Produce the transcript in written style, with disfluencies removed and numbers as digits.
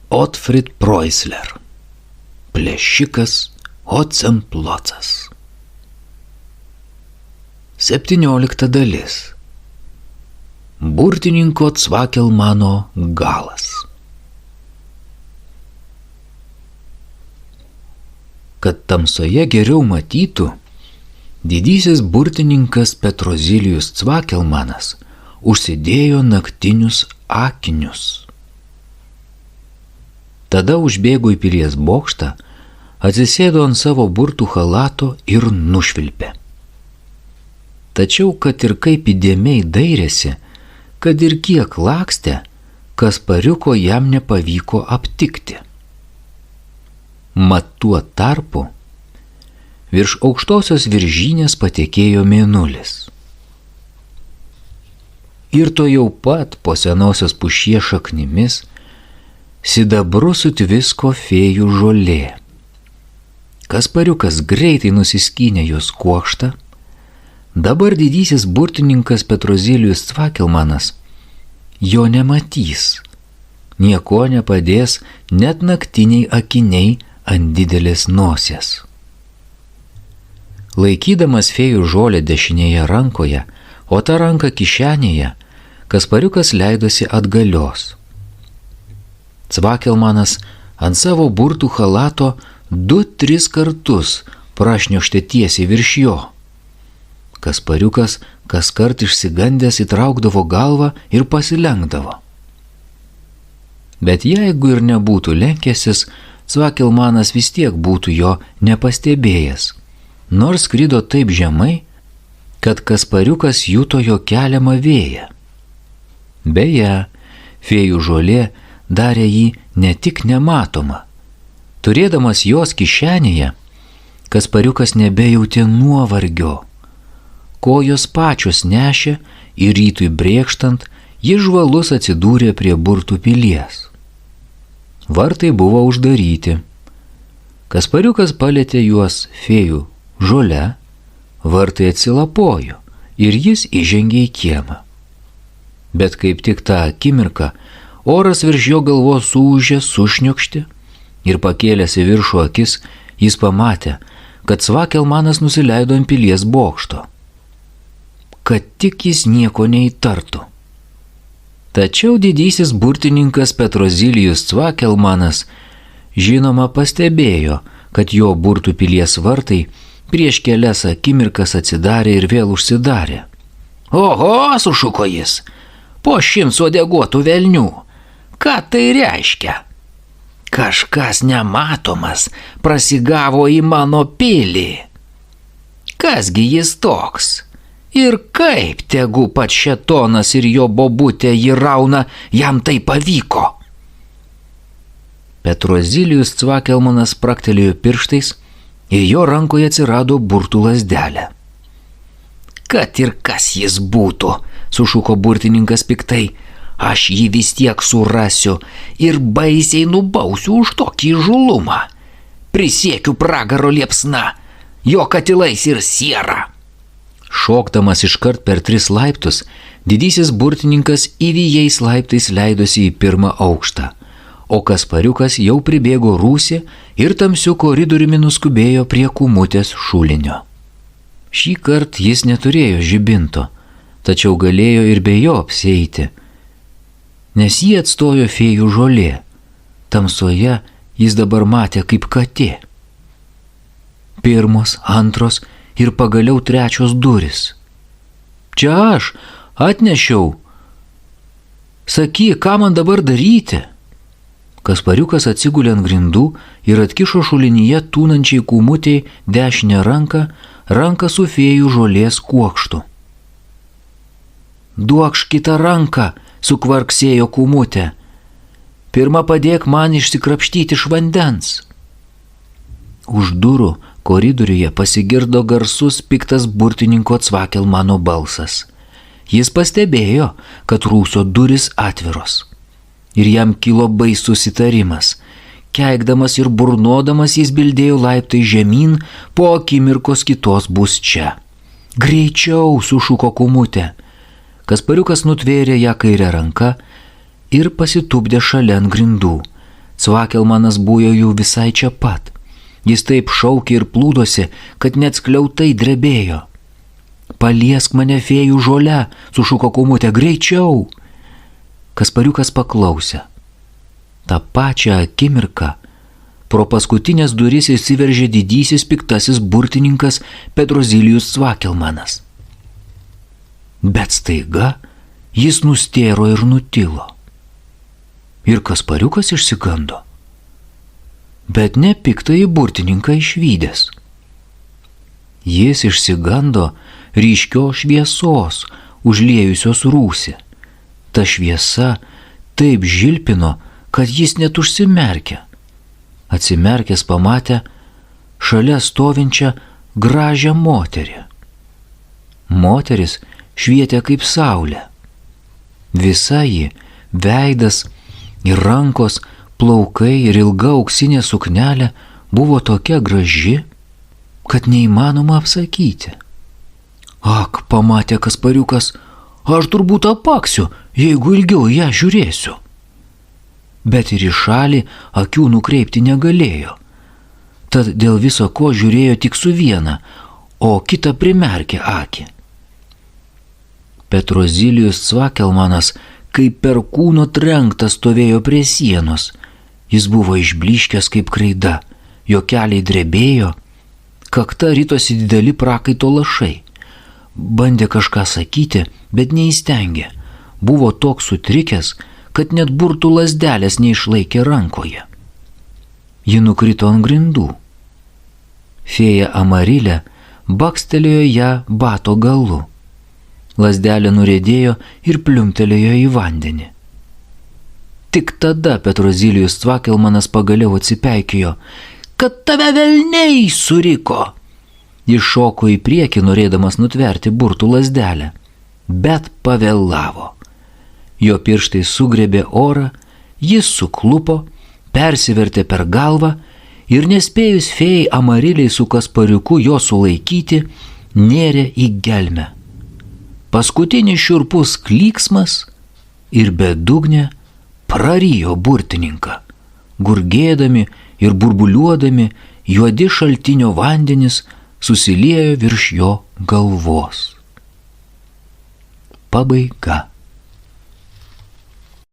Otfrid Preußler. Plėšikas Hotzenplocas. 17 dalis. Burtininko Cvakelmano galas. Kad tamsoje geriau matytų, didysis burtininkas Petrozilijus Cvakelmanas užsidėjo naktinius akinius. Tada užbėgo į pilies bokštą, atsisėdo ant savo burtų chalato ir nušvilpė. Tačiau, kad ir kaip įdėmiai dairėsi, kad ir kiek lakstė, Kaspariuko jam nepavyko aptikti. Mat tuo tarpu virš aukštosios viržynės patekėjo mėnulis. Ir to jau pat po senosios pušies šaknimis sidabru sutvisko fėjų žolė. Kaspariukas greitai nusiskynė jos kuokštą. Dabar didysis burtininkas Petrozilijus Cvakelmanas jo nematys. Nieko nepadės net naktiniai akiniai ant didelės nosies. Laikydamas fėjų žolę dešinėje rankoje, o ta ranka kišenėje, Kaspariukas leidosi atgalios. Cvakelmanas ant savo burtų chalato 2-3 kartus prašniokštė tiesiai virš jo. Kaspariukas kaskart išsigandęs įtraukdavo galvą ir pasilenkdavo. Bet jeigu ir nebūtų lenkęsis, Cvakelmanas vis tiek būtų jo nepastebėjęs, nors skrido taip žemai, kad Kaspariukas juto jo keliamą vėją. Beje, fėjų žolė darė jį ne tik nematomą. Turėdamas jos kišenėje, Kaspariukas nebejautė nuovargio. Kojos pačios nešė ir rytui brėkštant, jis žvalus atsidūrė prie burtų pilies. Vartai buvo uždaryti. Kaspariukas palietė juos fėjų žole, vartai atsilapojo ir jis įžengė į kiemą. Bet kaip tik tą akimirką oras virš jo galvos suūžė, sušniokštė ir pakėlęs į viršų akis, jis pamatė, kad Cvakelmanas nusileido ant pilies bokšto. Kad tik jis nieko neįtartų. Tačiau didysis burtininkas Petrozilijus Cvakelmanas žinoma pastebėjo, kad jo burtų pilies vartai prieš kelias akimirkas atsidarė ir vėl užsidarė. Oho, sušuko jis, po 100 uodeguotų velnių. Ką tai reiškia? Kažkas nematomas prasigavo į mano pilį. Kasgi jis toks? Ir kaip tegu pats šėtonas ir jo bobutė jį rauna, jam tai pavyko? Petrozilijus Cvakelmanas spraktelėjo pirštais ir jo rankoje atsirado burtų lazdelė. Kad ir kas jis būtų, sušuko burtininkas piktai, aš jį vis tiek surasiu ir baisiai nubausiu už tokį įžūlumą. Prisiekiu pragaro liepsna, jo katilais ir siera. Šokdamas iškart per 3 laiptus, didysis burtininkas įvijais laiptais leidosi į 1. aukštą, o Kaspariukas jau pribėgo rūsį ir tamsiu koridoriumi nuskubėjo prie kūmutės šulinio. Šį kartą jis neturėjo žibinto, tačiau galėjo ir be jo apsieiti, nes jį atstojo fėjų žolė. Tamsoje jis dabar matė kaip katė. 1, 2 ir pagaliau 3 durys. Čia aš atnešiau. Sakyk, ką man dabar daryti? Kaspariukas atsigulė ant grindų ir atkišo šulinyje tūnančiai kūmutei dešinę ranką su fėjų žolės kuokštu. Duokš kitą ranką, sukvarksėjo kūmutė. Pirma padėk man išsikrapštyti iš vandens. Už durų koridoriuje pasigirdo garsus piktas burtininko Cvakelmano balsas. Jis pastebėjo, kad rūsio durys atviros. Ir jam kilo baisus įtarimas. Keikdamas ir burnodamas jis bildėjo laiptai žemyn, po akimirkos kitos bus čia. Greičiau, sušuko kūmutė. Kaspariukas nutvėrė ją kairę ranką ir pasitupdė šalia ant grindų. Cvakelmanas buvo jų visai čia pat. Jis taip šaukė ir plūdosi, kad net skliautai drebėjo. Paliesk mane fėjų žole, sušuko kūmutė, greičiau. Kaspariukas paklausė. Ta pačią akimirką pro paskutinės duris įsiveržė didysis piktasis burtininkas Petrozilijus Cvakelmanas. Bet staiga jis nustėro ir nutilo. Ir Kaspariukas išsigando. Bet ne piktąjį burtininką išvydęs. Jis išsigando ryškios šviesos, užliejusios rūsį. Ta šviesa taip žilpino, kad jis net užsimerkė. Atsimerkęs pamatė šalia stovinčią gražią moterį. Moteris švietė kaip saulė. Visa ji, veidas ir rankos, plaukai ir ilga auksinė suknelė buvo tokia graži, kad neįmanoma apsakyti. Ak, pamatė Kaspariukas, aš turbūt apaksiu, jeigu ilgiau ją žiūrėsiu. Bet ir į šalį akių nukreipti negalėjo. Tad dėl viso ko žiūrėjo tik su viena, o kitą primerkė akį. Petrozilijus Cvakelmanas kaip per kūno trenktas stovėjo prie sienos. Jis buvo išblyškęs kaip kreida, jo keliai drebėjo, kakta ritosi dideli prakaito lašai. Bandė kažką sakyti, bet neįstengė. Buvo toks sutrikęs, kad net burtų lazdelės neišlaikė rankoje. Ji nukrito ant grindų. Fėja Amarilė bakstelėjo ją bato galu. Lazdelė nuriedėjo ir pliumtelėjo į vandenį. Tik tada Petrozilijus Cvakelmanas pagaliau atsipeikėjo. Kad tave velniai, suriko! Jis šoko į priekį, norėdamas nutverti burtų lazdelę, bet pavėlavo. Jo pirštai sugrebė orą, jis suklupo, persivertė per galvą ir nespėjus fėjai Amariliai su Kaspariuku jo sulaikyti, nėrė į gelmę. Paskutinis šiurpus klyksmas ir bedugnė prarijo burtininką. Gurgėdami ir burbuliuodami juodi šaltinio vandenys susiliejo virš jo galvos. Pabaiga.